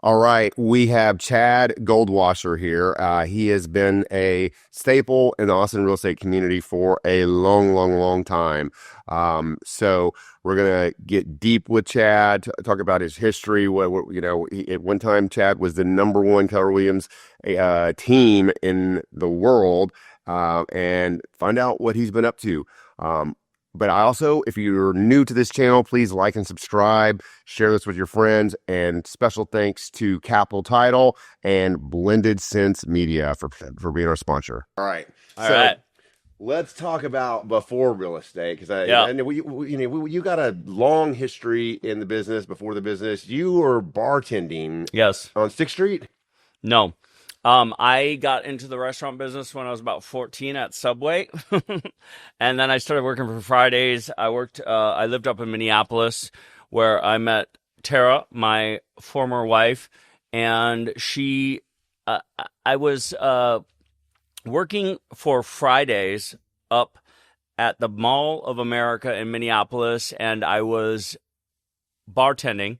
All right, we have Chad Goldwasser here. He has been a staple in the Austin real estate community for a long, long, long time. So we're gonna get deep with Chad, talk about his history. At one time, Chad was the number one Keller Williams team in the world, and find out what he's been up to. But I also, if you're new to this channel, please like and subscribe, share this with your friends, and special thanks to Capital Title and Blended Sense Media for being our sponsor. All right. All right. Let's talk about before real estate, because Yeah. I know you got a long history in the business. Before the business, you were bartending Yes. on 6th Street. No. I got into the restaurant business when I was about 14 at Subway. And then I started working for Fridays. I lived up in Minneapolis where I met Tara, my former wife, and I was working for Fridays up at the Mall of America in Minneapolis, and I was bartending.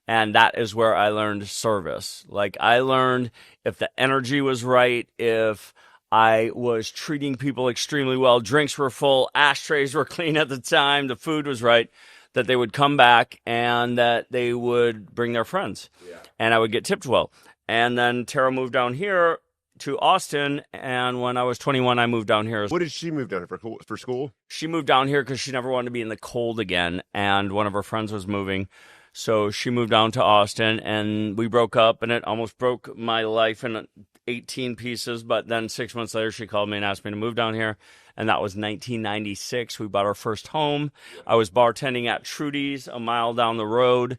And that is where I learned service. Like, I learned if the energy was right, if I was treating people extremely well, drinks were full, ashtrays were clean at the time, the food was right, that they would come back and that they would bring their friends. Yeah. And I would get tipped well. And then Tara moved down here to Austin, and when I was 21, I moved down here. What did she move down here for school? She moved down here because she never wanted to be in the cold again, and one of her friends was moving. So she moved down to Austin, and we broke up, and it almost broke my life in 18 pieces. But then 6 months later, she called me and asked me to move down here, and that was 1996. We bought our first home. I was bartending at Trudy's a mile down the road,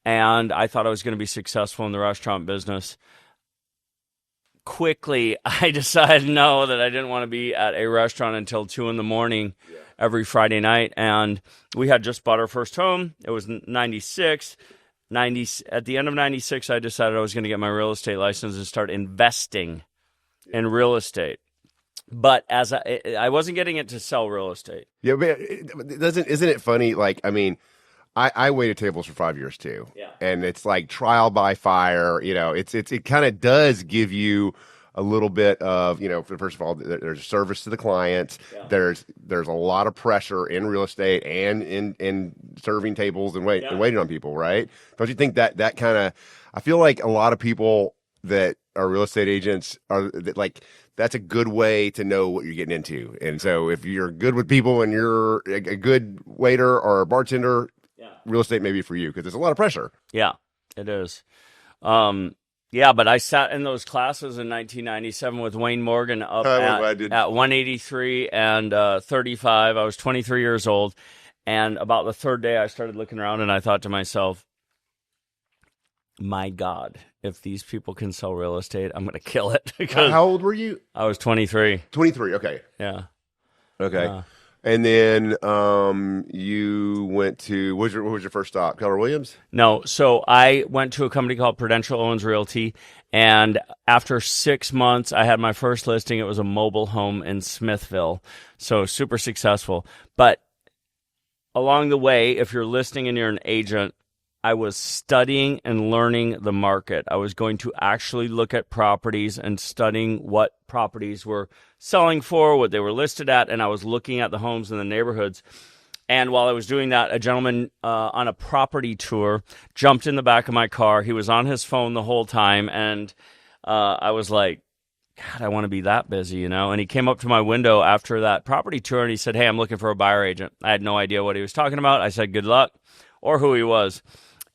and I thought I was going to be successful in the restaurant business. Quickly, I decided that I didn't want to be at a restaurant until 2 a.m. every Friday night. And we had just bought our first home. It was 96. At the end of 96, I decided I was going to get my real estate license and start investing in real estate. But as I wasn't getting it to sell real estate. Yeah, but isn't it funny? Like, I mean, I waited tables for 5 years too. Yeah. And it's like trial by fire. It kind of does give you a little bit of, first of all, there's service to the clients. Yeah. There's a lot of pressure in real estate and in serving tables and waiting on people, right? Don't you think that kind of, I feel like a lot of people that are real estate agents that's a good way to know what you're getting into. And so if you're good with people and you're a good waiter or a bartender, real estate may be for you because there's a lot of pressure. Yeah, it is. Yeah, but I sat in those classes in 1997 with Wayne Morgan up at 183 and 35. I was 23 years old. And about the third day, I started looking around and I thought to myself, my God, if these people can sell real estate, I'm going to kill it. How old were you? I was 23. 23, okay. Yeah. Okay. And then you went to, what was your first stop? Keller Williams? No. So I went to a company called Prudential Owens Realty. And after 6 months, I had my first listing. It was a mobile home in Smithville. So super successful. But along the way, if you're listing and you're an agent, I was studying and learning the market. I was going to actually look at properties and studying what properties were selling for, what they were listed at, and I was looking at the homes in the neighborhoods. And while I was doing that, a gentleman on a property tour jumped in the back of my car. He was on his phone the whole time, and I was like, God, I want to be that busy, And he came up to my window after that property tour, and he said, hey, I'm looking for a buyer agent. I had no idea what he was talking about. I said, good luck, or who he was.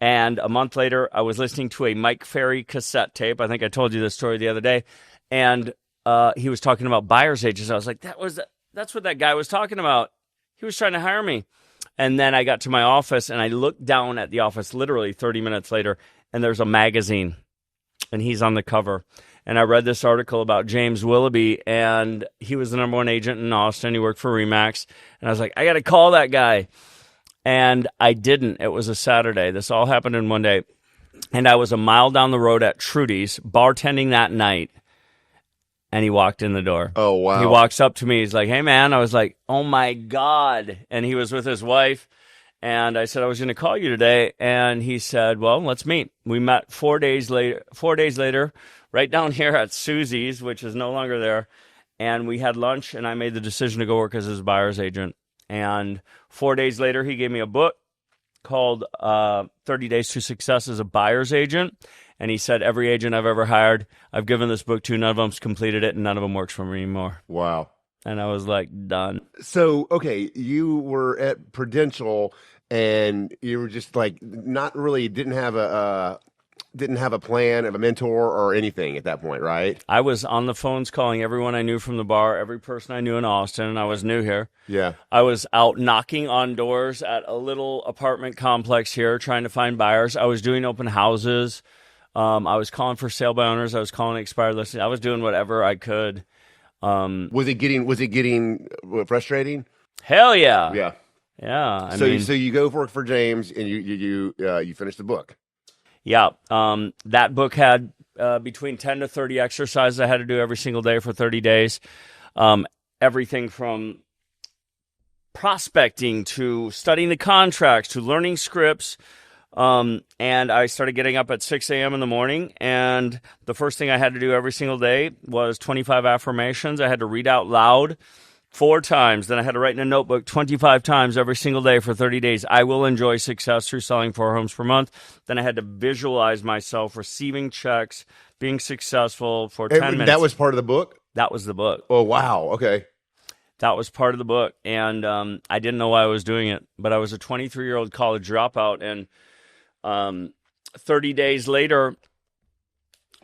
And a month later, I was listening to a Mike Ferry cassette tape. I think I told you this story the other day. And he was talking about buyer's agents. I was like, that's what that guy was talking about. He was trying to hire me. And then I got to my office, and I looked down at the office literally 30 minutes later, and there's a magazine, and he's on the cover. And I read this article about James Willoughby, and he was the number one agent in Austin. He worked for RE/MAX. And I was like, I got to call that guy. And I didn't. It was a Saturday. This all happened in one day. And I was a mile down the road at Trudy's, bartending that night. And he walked in the door. Oh, wow. He walks up to me. He's like, hey, man. I was like, oh, my God. And he was with his wife. And I said I was going to call you today, and he said, "Well, let's meet." We met 4 days later. 4 days later, right down here at Susie's, which is no longer there, and we had lunch. And I made the decision to go work as his buyer's agent. And 4 days later, he gave me a book called 30 Days to Success as a Buyer's Agent. And he said, every agent I've ever hired, I've given this book to, none of them's completed it, and none of them works for me anymore. Wow. And I was like, done. So, okay, you were at Prudential and you were just like not really didn't have a plan of a mentor or anything at that point, right? I was on the phones calling everyone I knew from the bar, every person I knew in Austin, and I was new here. Yeah. I was out knocking on doors at a little apartment complex here trying to find buyers. I was doing open houses. I was calling for sale by owners. I was calling expired listings. I was doing whatever I could. Was it getting frustrating? Hell yeah. Yeah. Yeah. So you go work for James and you finish the book. Yeah. That book had between 10 to 30 exercises I had to do every single day for 30 days. Everything from prospecting to studying the contracts to learning scripts. And I started getting up at 6 a.m. in the morning, and the first thing I had to do every single day was 25 affirmations. I had to read out loud 4 times. Then I had to write in a notebook 25 times every single day for 30 days. I will enjoy success through selling 4 homes per month. Then I had to visualize myself receiving checks, being successful for 10 minutes. That was part of the book? That was the book. Oh, wow. Okay. That was part of the book, and I didn't know why I was doing it, but I was a 23-year-old college dropout, and 30 days later,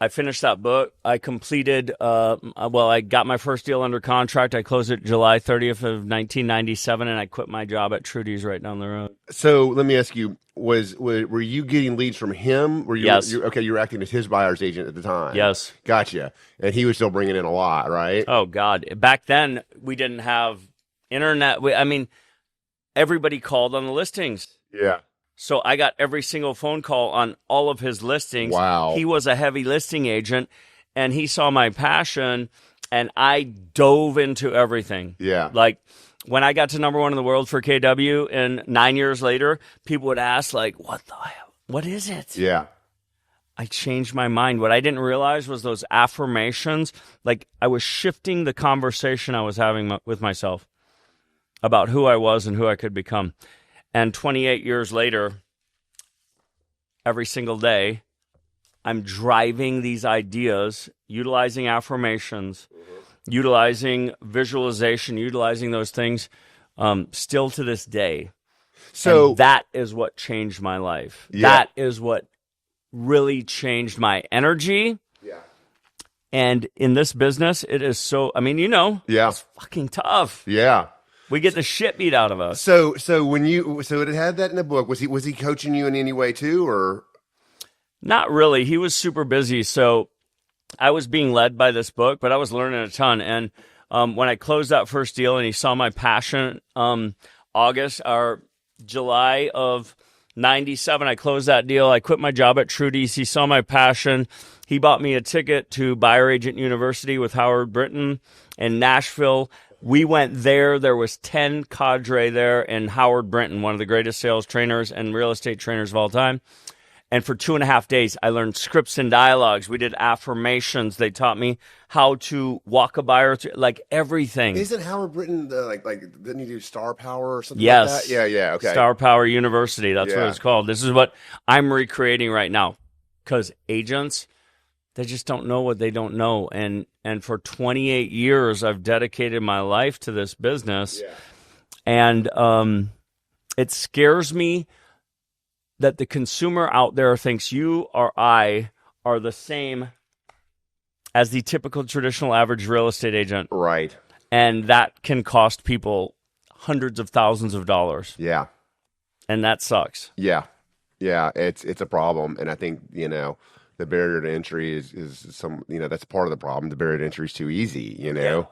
I finished that book. I completed, I got my first deal under contract. I closed it July 30th of 1997, and I quit my job at Trudy's right down the road. So let me ask you, were you getting leads from him? Yes. You were acting as his buyer's agent at the time. Yes. Gotcha. And he was still bringing in a lot, right? Oh, God. Back then, we didn't have internet. Everybody called on the listings. Yeah. So I got every single phone call on all of his listings. Wow. He was a heavy listing agent, and he saw my passion, and I dove into everything. Yeah. Like, when I got to number 1 in the world for KW, and 9 years later, people would ask, like, what the hell? What is it? Yeah. I changed my mind. What I didn't realize was those affirmations, like, I was shifting the conversation I was having with myself about who I was and who I could become. And 28 years later, every single day, I'm driving these ideas, utilizing affirmations, utilizing visualization, utilizing those things, still to this day. So and that is what changed my life. Yeah. That is what really changed my energy. Yeah. And in this business, it is so, Yeah. it's fucking tough. Yeah. We get the shit beat out of us. So it had that in the book. Was he coaching you in any way too, or? Not really. He was super busy, so I was being led by this book, but I was learning a ton. And when I closed that first deal, and he saw my passion, July of 97, I closed that deal. I quit my job at Trudy's. He saw my passion. He bought me a ticket to Buyer Agent University with Howard Brinton in Nashville. We went there. There was 10 cadre there, and Howard Brinton, one of the greatest sales trainers and real estate trainers of all time. And for 2.5 days, I learned scripts and dialogues. We did affirmations. They taught me how to walk a buyer through, like everything. Isn't Howard Brinton didn't he do Star Power or something Yes. like that? Yeah, okay. Star Power University. That's what Yeah. it's called. This is what I'm recreating right now, because agents, they just don't know what they don't know. And for 28 years, I've dedicated my life to this business. Yeah. And it scares me that the consumer out there thinks you or I are the same as the typical traditional average real estate agent. Right. And that can cost people hundreds of thousands of dollars. Yeah. And that sucks. Yeah. Yeah. It's a problem. And I think, the barrier to entry is some, that's part of the problem. The barrier to entry is too easy, Yeah.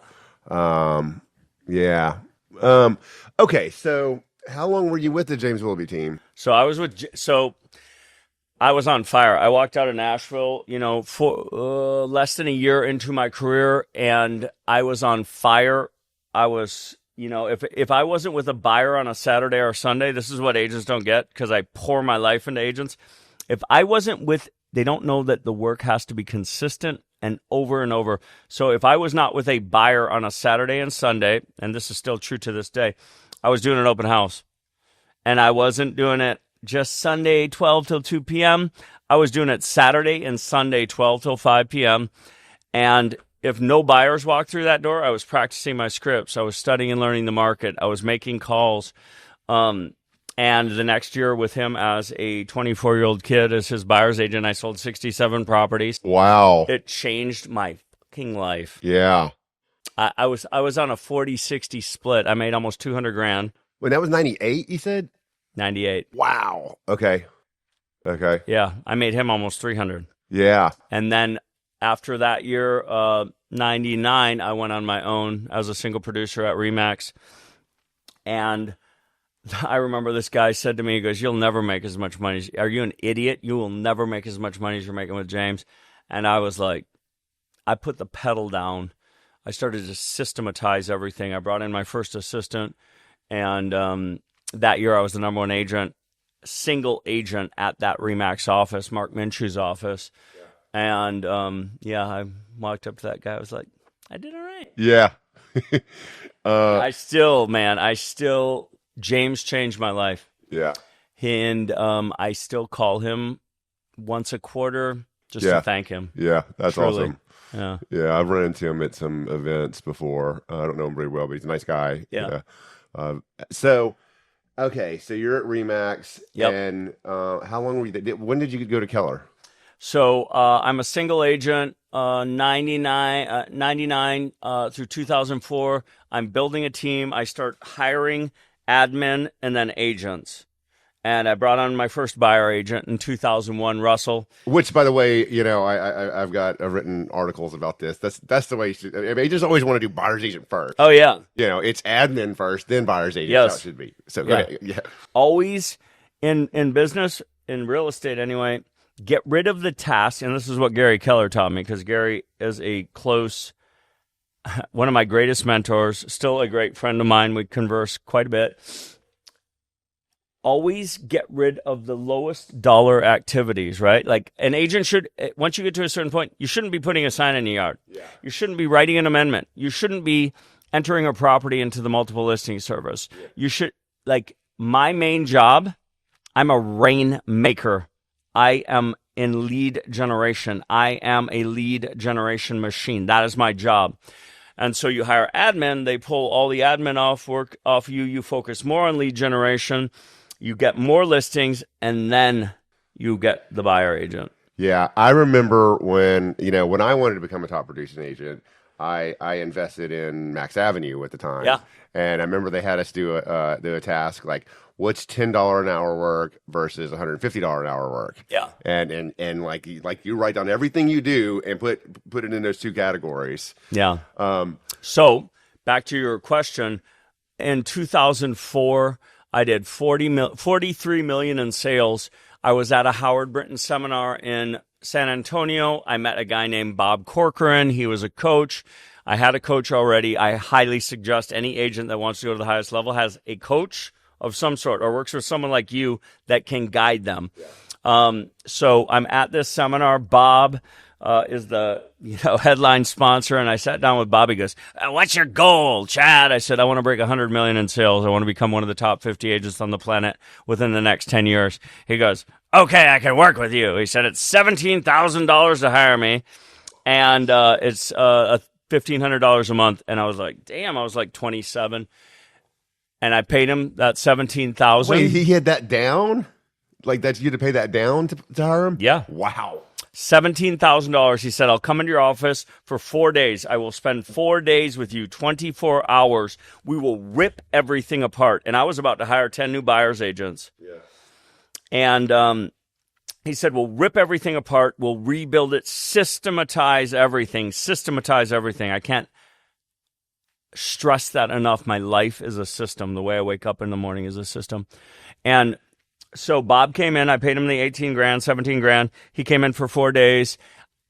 Okay. So how long were you with the James Willoughby team? So I was on fire. I walked out of Nashville, for less than a year into my career, and I was on fire. I was if I wasn't with a buyer on a Saturday or Sunday, this is what agents don't get because I pour my life into agents. If I wasn't with, they don't know that the work has to be consistent and over. So if I was not with a buyer on a Saturday and Sunday, and this is still true to this day, I was doing an open house. And I wasn't doing it just Sunday 12 till 2 p.m. I was doing it Saturday and Sunday 12 till 5 p.m. And if no buyers walked through that door, I was practicing my scripts. I was studying and learning the market. I was making calls. And the next year with him as a 24-year-old kid as his buyer's agent, I sold 67 properties. Wow. It changed my fucking life. Yeah. I was on a 40-60 split. I made almost $200,000. Wait, that was 98, you said? 98. Wow. Okay. Yeah, I made him almost 300. Yeah. And then after that year, 99, I went on my own as a single producer at Remax. And I remember this guy said to me, he goes, "You'll never make as much money. Are you an idiot? You will never make as much money as you're making with James." And I was like, I put the pedal down. I started to systematize everything. I brought in my first assistant. And that year I was the number one agent, single agent at that Remax office, Mark Minshew's office. Yeah. And I walked up to that guy. I was like, I did all right. Yeah. James changed my life. Yeah. And I still call him once a quarter just to thank him. Yeah, that's Truly. awesome. Yeah, I've run into him at some events before. I don't know him very well, but he's a nice guy. Yeah. So you're at Remax. Yep. And how long were you there? When did you go to Keller? So I'm a single agent, 99 through 2004. I'm building a team. I start hiring admin and then agents. And I brought on my first buyer agent in 2001, Russell. Which, by the way, I've written articles about this. That's the way you should. I mean, agents always want to do buyer's agent first. Oh, yeah. It's admin first, then buyer's agent. Yes. That's how it should be. So, go ahead. Yeah. Always in business, in real estate anyway, get rid of the task. And this is what Gary Keller taught me, because Gary is one of my greatest mentors, still a great friend of mine. We converse quite a bit. Always get rid of the lowest dollar activities, right? Like an agent should, once you get to a certain point, you shouldn't be putting a sign in the yard. Yeah. You shouldn't be writing an amendment. You shouldn't be entering a property into the multiple listing service. Yeah. You should, my main job, I'm a rainmaker. I am in lead generation. I am a lead generation machine. That is my job. And so you hire admin, they pull all the admin work off you. You focus more on lead generation. You get more listings, and then you get the buyer agent. Yeah, I remember when I wanted to become a top producing agent, I invested in Max Avenue at the time. Yeah, and I remember they had us do a task like, what's $10 an hour work versus $150 an hour work. Yeah, and like you write down everything you do and put it in those two categories. Yeah. So back to your question, in 2004. I did $43 million in sales. I was at a Howard Brinton seminar in San Antonio. I met a guy named Bob Corcoran. He was a coach. I had a coach already. I highly suggest any agent that wants to go to the highest level has a coach of some sort or works with someone like you that can guide them. Yeah. So I'm at this seminar. Bob is the headline sponsor, and I sat down with Bob. He goes, "What's your goal, Chad?" I said, "I want to break 100 million in sales. I want to become one of the top 50 agents on the planet within the next 10 years." He goes, "Okay, I can work with you." He said, "It's $17,000 to hire me, and it's $1,500 a month." And I was like, "Damn!" I was like 27, and I paid him that $17,000. Wait, he had that down? Like that? You had to pay that down to hire him? Yeah. Wow. $17,000. He said, "I'll come into your office for 4 days. I will spend 4 days with you, 24 hours. We will rip everything apart." And I was about to hire 10 new buyer's agents. Yeah. And he said, "We'll rip everything apart. We'll rebuild it, systematize everything. I can't stress that enough. My life is a system. The way I wake up in the morning is a system." And so Bob came in. I paid him the 18 grand, 17 grand. He came in for 4 days,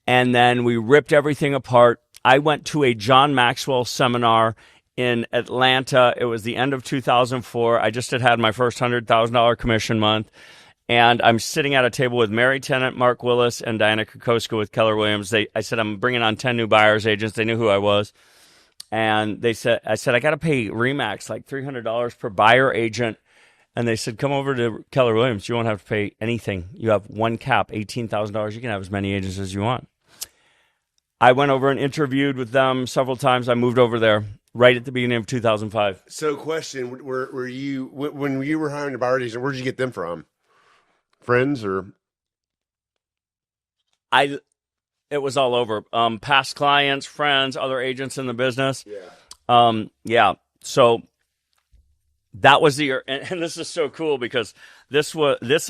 and then we ripped everything apart. I went to a John Maxwell seminar in Atlanta. It was the end of 2004. I just had my first $100,000 commission month. And I'm sitting at a table with Mary Tennant, Mark Willis, and Diana Kokoska with Keller Williams. I said, I'm bringing on 10 new buyers agents. They knew who I was. And I said, I got to pay RE/MAX like $300 per buyer agent. And they said, come over to Keller Williams. You won't have to pay anything. You have one cap, $18,000. You can have as many agents as you want. I went over and interviewed with them several times. I moved over there right at the beginning of 2005. So question, were you, when you were hiring a buyer agent, where did you get them from? Friends or? It was all over. Past clients, friends, other agents in the business. Yeah. So that was the year, and this is so cool because this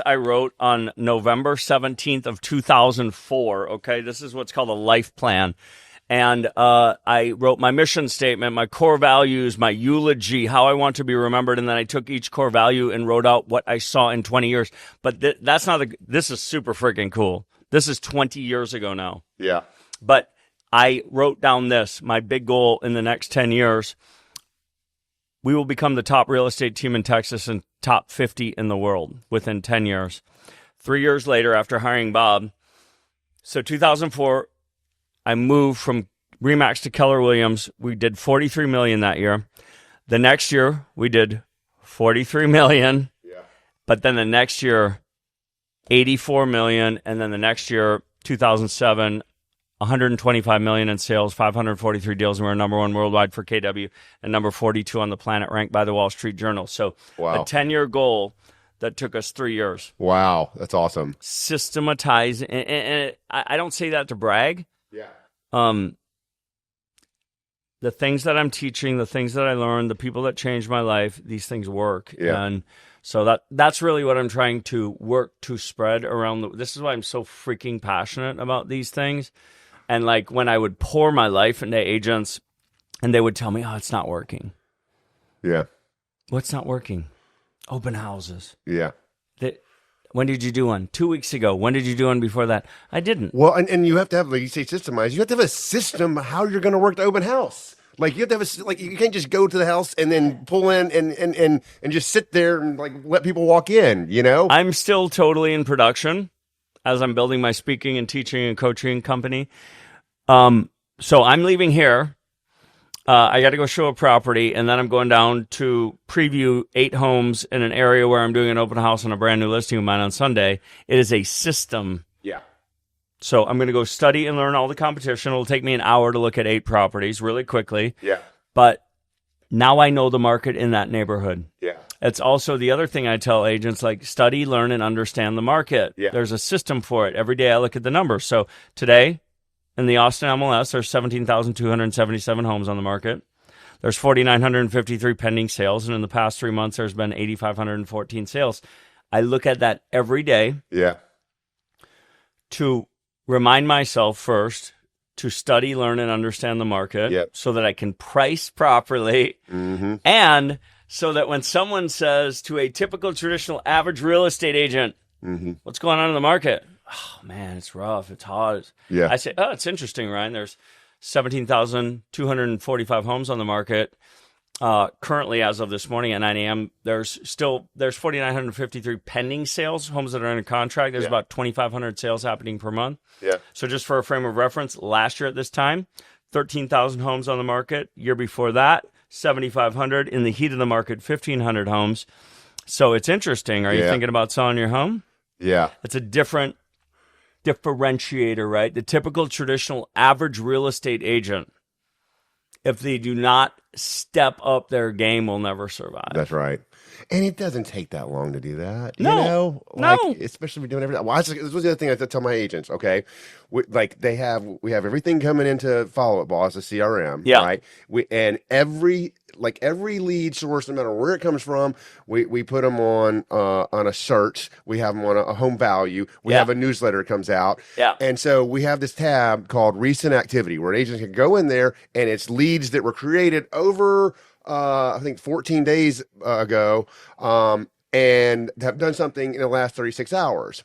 I wrote on November 17th of 2004. Okay, this is what's called a life plan. And I wrote my mission statement, my core values, my eulogy, how I want to be remembered. And then I took each core value and wrote out what I saw in 20 years. But this is super freaking cool. This is 20 years ago now. Yeah. But I wrote down my big goal in the next 10 years. We will become the top real estate team in Texas and top 50 in the world within 10 years. 3 years later, after hiring Bob, so 2004, I moved from RE/MAX to Keller Williams. We did $43 million that year. The next year, we did $43 million. Yeah. But then the next year, $84 million. And then the next year, 2007, $125 million in sales, 543 deals. And we're number one worldwide for KW and number 42 on the planet, ranked by the Wall Street Journal. So wow. A 10-year goal that took us 3 years. Wow. That's awesome. Systematize. And I don't say that to brag. Yeah. The things that I'm teaching, the things that I learned, the people that changed my life, these things work. Yeah. And so that's really what I'm trying to work to spread around. This is why I'm so freaking passionate about these things. And like when I would pour my life into agents and they would tell me, oh, it's not working. Yeah. What's not working? Open houses. Yeah. When did you do one? 2 weeks ago. When did you do one before that? I didn't. Well, and you have to have, like you say, systemized. You have to have a system how you're going to work the open house. Like you have to have like you can't just go to the house and then pull in and just sit there and like let people walk in. You know, I'm still totally in production as I'm building my speaking and teaching and coaching company. So I'm leaving here. I got to go show a property, and then I'm going down to preview 8 homes in an area where I'm doing an open house on a brand new listing of mine on Sunday. It is a system. Yeah. So I'm going to go study and learn all the competition. It'll take me an hour to look at 8 properties really quickly. Yeah. But now I know the market in that neighborhood. Yeah. It's also the other thing I tell agents, like study, learn, and understand the market. Yeah. There's a system for it. Every day I look at the numbers. So today, in the Austin MLS, there's 17,277 homes on the market. There's 4,953 pending sales, and in the past 3 months, there's been 8,514 sales. I look at that every day. Yeah. To remind myself first to study, learn, and understand the market. Yep. So that I can price properly, and so that when someone says to a typical traditional average real estate agent, what's going on in the market? Oh, man, it's rough. It's hot. Yeah. I say, oh, it's interesting, Ryan. There's 17,245 homes on the market. Currently, as of this morning at 9 a.m., there's 4,953 pending sales, homes that are under contract. There's about 2,500 sales happening per month. Yeah. So just for a frame of reference, last year at this time, 13,000 homes on the market. Year before that, 7,500. In the heat of the market, 1,500 homes. So it's interesting. Are you thinking about selling your home? Yeah. It's a different differentiator, right? The typical traditional average real estate agent, if they do not step up their game, will never survive. That's right. And it doesn't take that long to do that. No. You know? No. Especially if you're doing everything. Well, this was the other thing I tell my agents, okay? We have everything coming into Follow Up Boss, the CRM, right? And every lead source, no matter where it comes from, we put them on a search. We have them on a home value. We have a newsletter that comes out. Yeah. And so we have this tab called Recent Activity where agents can go in there and it's leads that were created over I think 14 days ago, and have done something in the last 36 hours.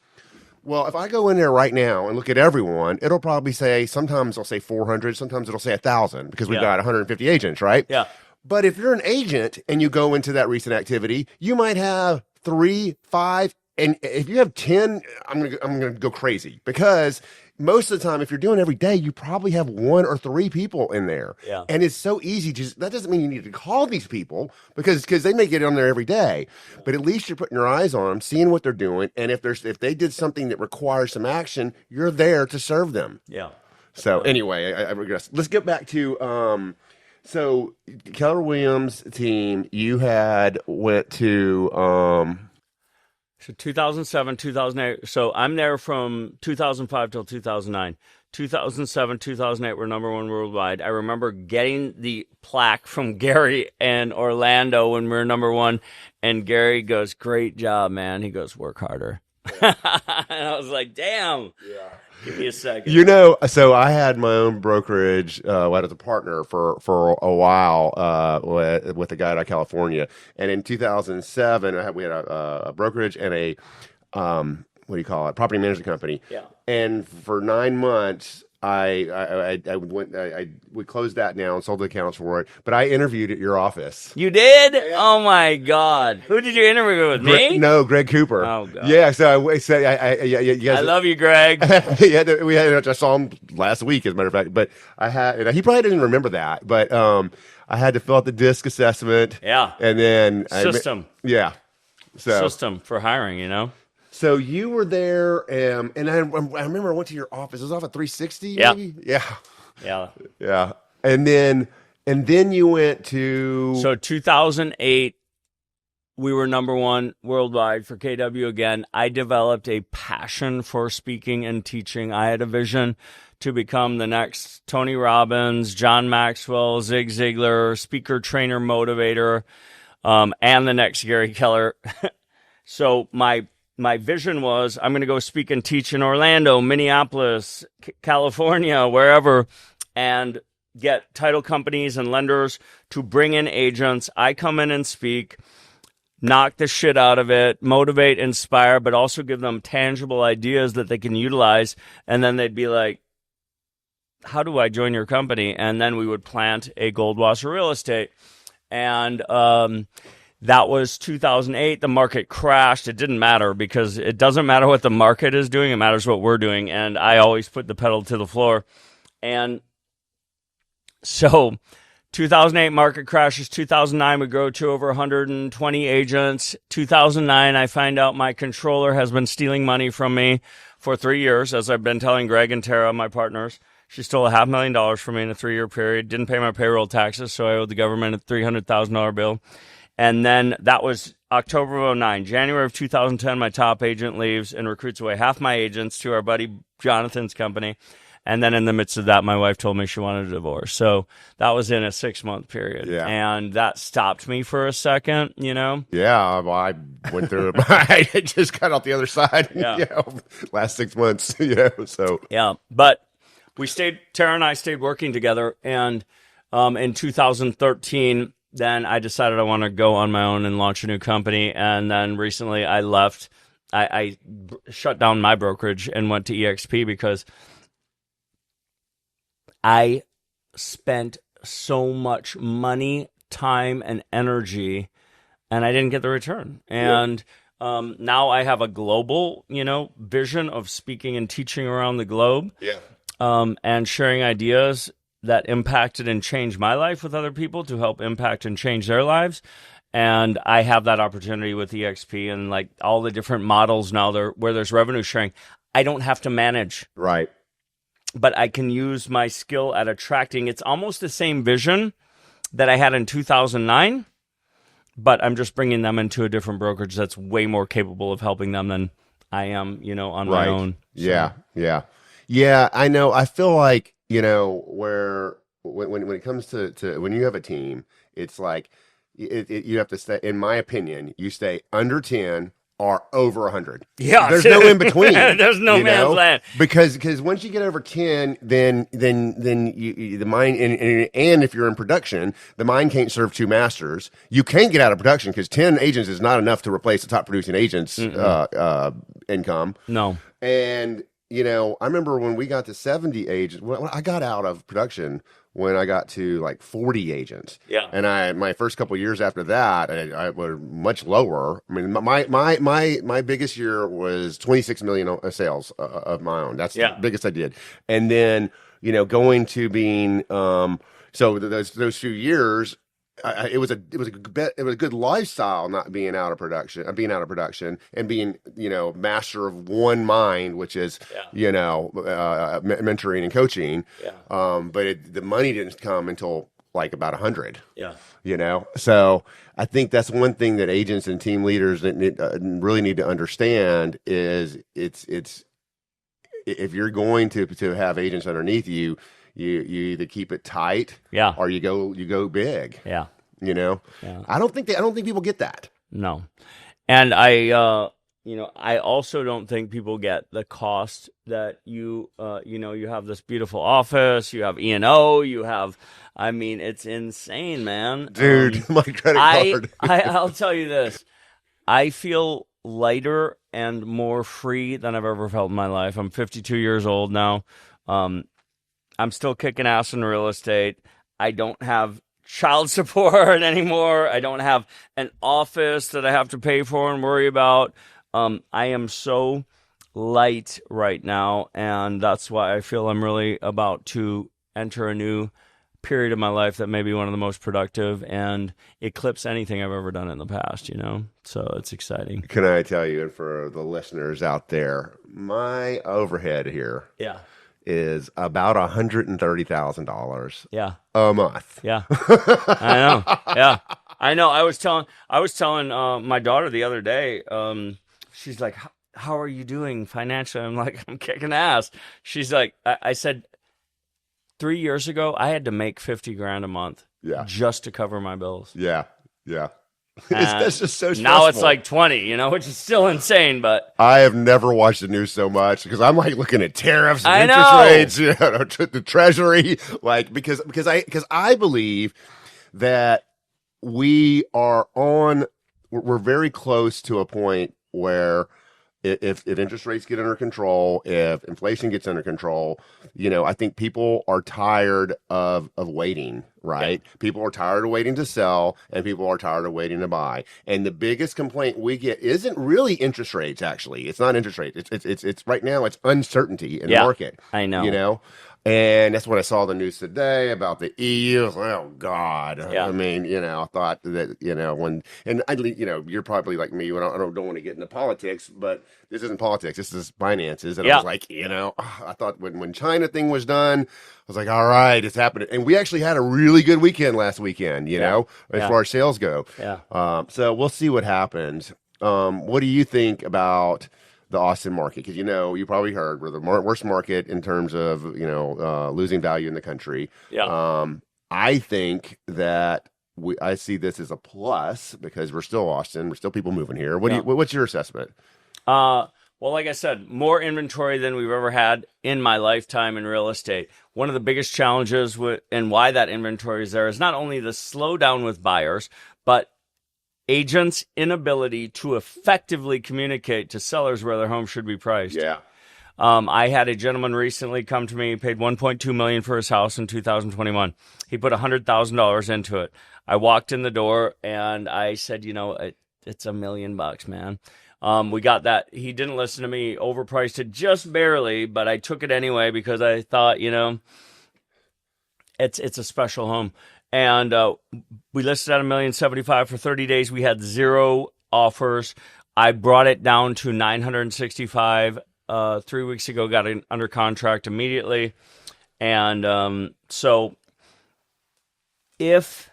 Well, if I go in there right now and look at everyone, it'll probably say, sometimes it'll say 400, sometimes it'll say 1,000 because we've got 150 agents, right? Yeah. But if you're an agent and you go into that recent activity, you might have 3, 5, and if you have 10, I'm gonna go crazy because most of the time, if you're doing every day, you probably have 1 or 3 people in there. Yeah. And it's so easy. Just that doesn't mean you need to call these people because they may get on there every day. But at least you're putting your eyes on them, seeing what they're doing, and if they did something that requires some action, you're there to serve them. Yeah. So anyway, I regress. Let's get back to so Keller Williams team. You had went to So 2007, 2008. So I'm there from 2005 till 2009. 2007, 2008 were number 1 worldwide. I remember getting the plaque from Gary and Orlando when we were number 1. And Gary goes, "Great job, man." He goes, "Work harder." And I was like, damn. Yeah. Give me a second. So I had my own brokerage. I was a partner for a while with a guy out of California, and in 2007, we had a brokerage and a what do you call it, property management company. Yeah. And for 9 months, we closed that down, sold the accounts for it. But I interviewed at your office. You did? Oh my God! Who did you interview with? Me? No, Greg Cooper. Oh God. Yeah. So I said, you guys. I love you, Greg. I saw him last week, as a matter of fact. But and he probably didn't remember that. But I had to fill out the DISC assessment. Yeah. And then System. System for hiring. You know. So you were there, and I remember I went to your office. It was off at 360, maybe? Yeah. And then you went to... So 2008, we were number 1 worldwide for KW again. I developed a passion for speaking and teaching. I had a vision to become the next Tony Robbins, John Maxwell, Zig Ziglar, speaker, trainer, motivator, and the next Gary Keller. So my vision was I'm going to go speak and teach in Orlando, Minneapolis, California, wherever, and get title companies and lenders to bring in agents. I come in and speak, knock the shit out of it, motivate, inspire, but also give them tangible ideas that they can utilize. And then they'd be like, how do I join your company? And then we would plant a Goldwasser Real Estate. And that was 2008. The market crashed. It didn't matter because it doesn't matter what the market is doing. It matters what we're doing. And I always put the pedal to the floor. And so 2008 market crashes. 2009 we grow to over 120 agents. 2009 I find out my controller has been stealing money from me for 3 years, as I've been telling Greg and Tara, my partners. She stole $500,000 from me in a 3-year period. Didn't pay my payroll taxes, so I owed the government a $300,000 bill. And then that was October of 2009. January of 2010, my top agent leaves and recruits away half my agents to our buddy Jonathan's company. And then in the midst of that, my wife told me she wanted a divorce. So that was in a 6-month period. Yeah. And that stopped me for a second, you know? Yeah, well, I went through it. I just got out the other side, Yeah. last 6 months, so. Yeah, but Tara and I stayed working together. And in 2013, then I decided I want to go on my own and launch a new company. And then recently I left. I shut down my brokerage and went to EXP because I spent so much money, time, and energy, and I didn't get the return. And now I have a global, vision of speaking and teaching around the globe. Yeah. And sharing ideas that impacted and changed my life with other people to help impact and change their lives. And I have that opportunity with EXP and like all the different models now where there's revenue sharing. I don't have to manage. Right. But I can use my skill at attracting. It's almost the same vision that I had in 2009, but I'm just bringing them into a different brokerage that's way more capable of helping them than I am, on my own. So. Yeah, I know. I feel like, where when it comes to when you have a team, it's like you have to stay, in my opinion, you stay under 10 or over 100. Yeah. There's no in between. There's no man's land. Because once you get over 10, then you, the mind, and if you're in production, the mind can't serve 2 masters. You can't get out of production because 10 agents is not enough to replace the top producing agents' income. No. And I remember when we got to 70 agents, when I got out of production when I got to like 40 agents. Yeah. And my first couple of years after that, I were much lower. I mean, my biggest year was 26 million sales of my own. That's the biggest I did. And then, going to being, so those few years, it was a good lifestyle not being out of production, and being master of one mind, which is mentoring and coaching. But the money didn't come until like about 100. So I think that's one thing that agents and team leaders really need to understand is it's if you're going to have agents underneath you. You either keep it tight, or you go big. I don't think people get that. No, and I also don't think people get the cost that you have this beautiful office, you have E&O, you have. I mean, it's insane, man, dude. My credit card. I'll tell you this. I feel lighter and more free than I've ever felt in my life. I'm 52 years old now. I'm still kicking ass in real estate. I don't have child support anymore. I don't have an office that I have to pay for and worry about. I am so light right now, and that's why I feel I'm really about to enter a new period of my life that may be one of the most productive and eclipse anything I've ever done in the past, So it's exciting. Can I tell you, and for the listeners out there, my overhead here is about $130,000 a month. I know. I know. I was telling my daughter the other day, she's like, how are you doing financially? I'm like, I'm kicking ass. She's like, I said 3 years ago, I had to make $50,000 a month just to cover my bills. That's just so stressful. Now it's like 20, which is still insane, but I have never watched the news so much because I'm like looking at tariffs and interest rates, the treasury, like because I believe that we're very close to a point where if interest rates get under control, if inflation gets under control, I think people are tired of waiting, right? People are tired of waiting to sell, and people are tired of waiting to buy. And the biggest complaint we get isn't really interest rates, actually. It's not interest rates. It's right now, it's uncertainty in the market. I know. And that's what I saw the news today about the EU. Oh God! I mean, I thought that you're probably like me. I don't want to get into politics, but this isn't politics. This is finances. And I was like, I thought when China thing was done, I was like, all right, it's happening. And we actually had a really good weekend last weekend. As far as sales go. So we'll see what happens. What do you think about the Austin market? Because you probably heard we're the worst market in terms of losing value in the country. I think that I see this as a plus because we're still Austin, we're still people moving here. What's your assessment? Well, like I said, more inventory than we've ever had in my lifetime in real estate. One of the biggest challenges and why that inventory is there is not only the slowdown with buyers, but agents' inability to effectively communicate to sellers where their home should be priced. I had a gentleman recently come to me, paid $1.2 million for his house in 2021. He put $100,000 into it. I walked in the door and I said, it's $1 million, man. We got that. He didn't listen to me, overpriced it just barely, but I took it anyway because I thought, it's a special home. And we listed at $1,075,000 for 30 days. We had 0 offers. I brought it down to $965,000 3 weeks ago. Got it under contract immediately. And so if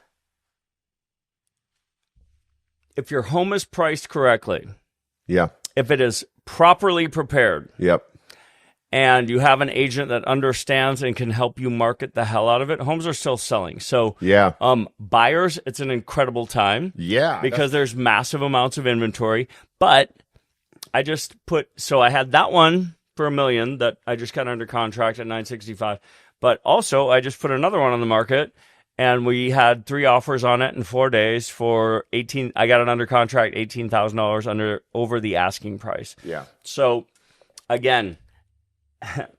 your home is priced correctly, if it is properly prepared, and you have an agent that understands and can help you market the hell out of it, homes are still selling. So buyers, it's an incredible time. Because there's massive amounts of inventory. But I had that one for $1 million that I just got under contract at $965,000. But also I just put another one on the market and we had 3 offers on it in 4 days for $18,000. I got it under contract, $18,000 over the asking price. So again,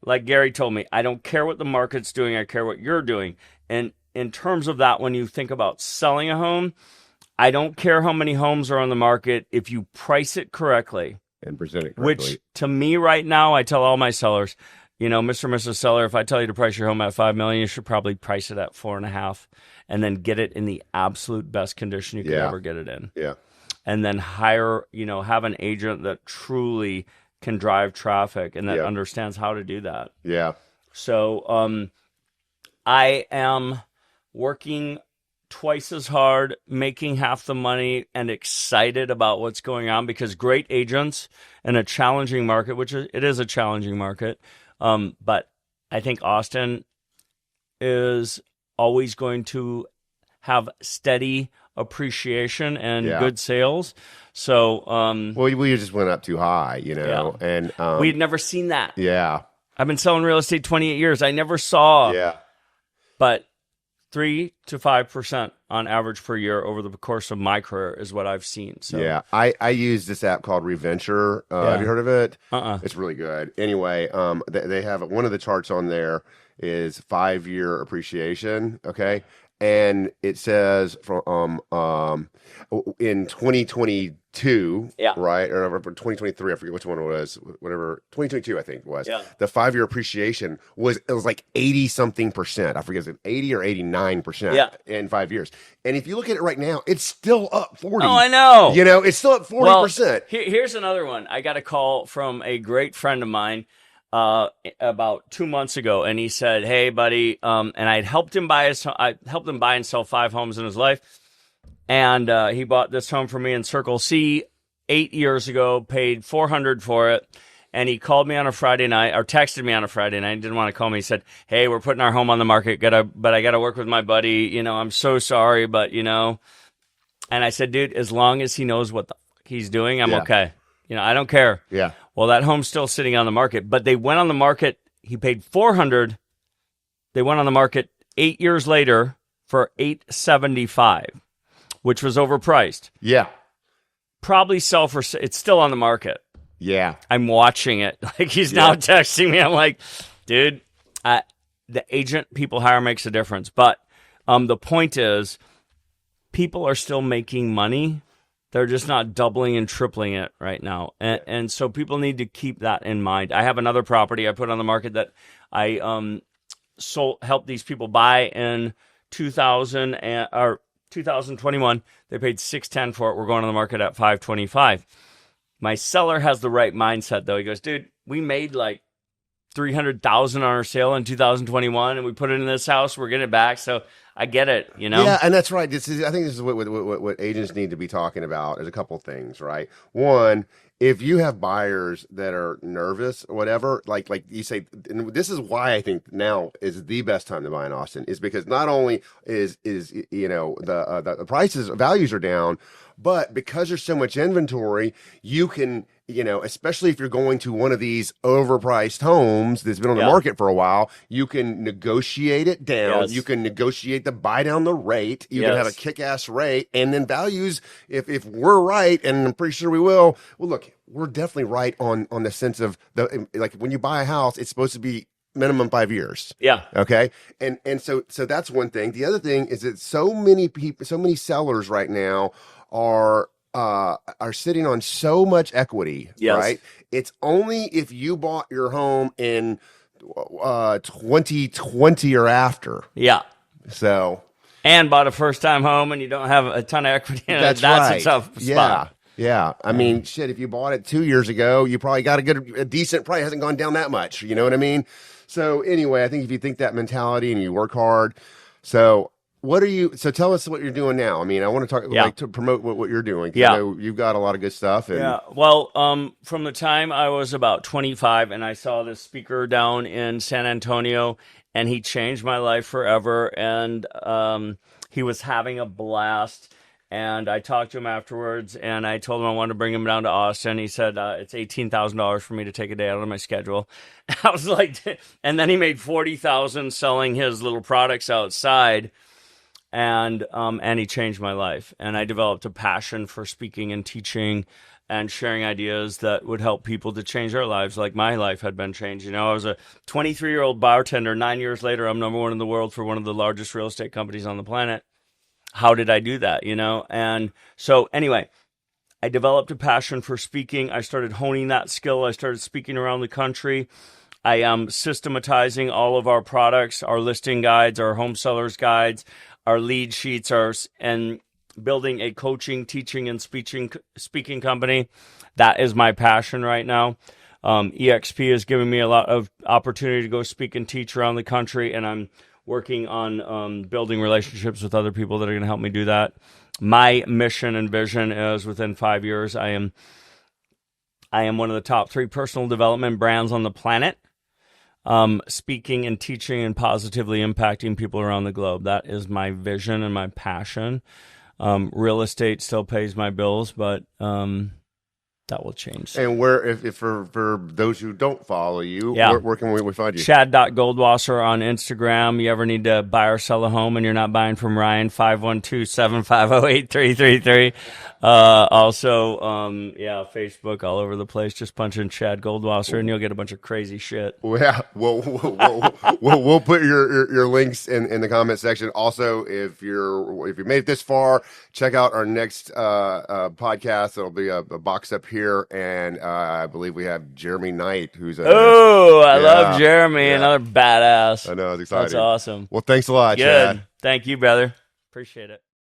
like Gary told me, I don't care what the market's doing. I care what you're doing. And in terms of that, when you think about selling a home, I don't care how many homes are on the market if you price it correctly. And present it correctly. Which to me right now, I tell all my sellers, Mr. and Mrs. Seller, if I tell you to price your home at $5 million, you should probably price it at 4.5, and then get it in the absolute best condition you could ever get it in. Yeah. And then hire, have an agent that truly can drive traffic and that understands how to do that. Yeah. So I am working twice as hard, making half the money, and excited about what's going on, because great agents in a challenging market, which it is a challenging market, but I think Austin is always going to have steady appreciation and good sales. So, well, we just went up too high, and we'd never seen that. Yeah. I've been selling real estate 28 years. I never saw, but 3 to 5% on average per year over the course of my career is what I've seen. So yeah, I use this app called Reventure. Have you heard of it? It's really good. Anyway, they have one of the charts on there is 5-year appreciation. Okay. And it says from in 2022, right, or 2023, I forget which one it was, whatever, 2022, I think it was. Yeah. The 5-year appreciation was like 80-something%. I forget, is it 80 or 89% in 5 years? And if you look at it right now, it's still up 40. Oh, I know. It's still up 40%. Well, here's another one. I got a call from a great friend of mine about 2 months ago, and he said, "Hey, buddy," and I helped him buy and sell 5 homes in his life, and he bought this home for me in Circle C 8 years ago, paid $400 for it, and he called me on a Friday night, or texted me on a Friday night. He didn't want to call me. He said, "Hey, we're putting our home on the market. But I gotta work with my buddy. I'm so sorry, but And I said, "Dude, as long as he knows what the fuck he's doing, I'm okay. I don't care." Yeah. Well, that home's still sitting on the market, but they went on the market. He paid $400. They went on the market 8 years later for $875, which was overpriced. Yeah. Probably sell for. It's still on the market. Yeah. I'm watching it. Like, he's now texting me. I'm like, dude, the agent people hire makes a difference. But the point is, people are still making money. They're just not doubling and tripling it right now. And so people need to keep that in mind. I have another property I put on the market that I helped these people buy in 2021. They paid $610 for it. We're going on the market at $525. My seller has the right mindset, though. He goes, "Dude, we made like $300,000 on our sale in 2021, and we put it in this house. We're getting it back." So I get it, Yeah, and that's right. I think this is what agents need to be talking about. Is a couple things, right? One, if you have buyers that are nervous or whatever, like you say, and this is why I think now is the best time to buy in Austin, is because not only is the prices, values are down, but because there's so much inventory, you can, especially if you're going to one of these overpriced homes that's been on the market for a while, you can negotiate it down. Yes. You can negotiate the buy down the rate. You can have a kick-ass rate. And then values, if we're right, and I'm pretty sure we will, well, look, we're definitely right on the sense of like when you buy a house, it's supposed to be minimum 5 years. Yeah. Okay. And so that's one thing. The other thing is that so many people, so many sellers right now are sitting on so much equity, right? It's only if you bought your home in 2020 or after. Yeah. So. And bought a first-time home and you don't have a ton of equity in it. That's right. a tough spot. Yeah. I mean, shit, if you bought it 2 years ago, you probably got a decent price. It hasn't gone down that much. You know what I mean? So anyway, I think if you think that mentality and you work hard. So tell us what you're doing now. I mean, I want to talk, to promote what you're doing. I know you've got a lot of good stuff. And Well, from the time I was about 25 and I saw this speaker down in San Antonio, and he changed my life forever. And he was having a blast. And I talked to him afterwards, and I told him I wanted to bring him down to Austin. He said, it's $18,000 for me to take a day out of my schedule. I was like, and then he made $40,000 selling his little products outside. And he changed my life, and I developed a passion for speaking and teaching, and sharing ideas that would help people to change their lives, like my life had been changed. You know, I was a 23-year-old bartender. 9 years later, I'm number one in the world for one of the largest real estate companies on the planet. How did I do that? You know, and so anyway, I developed a passion for speaking. I started honing that skill. I started speaking around the country. I am systematizing all of our products, our listing guides, our home sellers guides, our lead sheets, and building a coaching, teaching, and speaking company. That is my passion right now. EXP is giving me a lot of opportunity to go speak and teach around the country, and I'm working on building relationships with other people that are going to help me do that. My mission and vision is within 5 years, I am one of the top 3 personal development brands on the planet, speaking and teaching and positively impacting people around the globe. That is my vision and my passion. Real estate still pays my bills, but that will change. And where, if for those who don't follow you, where can we find you? Chad.Goldwasser on Instagram. You ever need to buy or sell a home and you're not buying from Ryan, 512-750-8333. Also, Facebook, all over the place. Just punch in Chad Goldwasser and you'll get a bunch of crazy shit. Well, yeah, we'll put your links in the comment section. Also, if you made it this far, check out our next podcast. It'll be a box up here. And I believe we have Jeremy Knight, who's I love Jeremy, another badass. I know, it's exciting. That's awesome. Well, thanks a lot, Good. Chad. Thank you, brother. Appreciate it.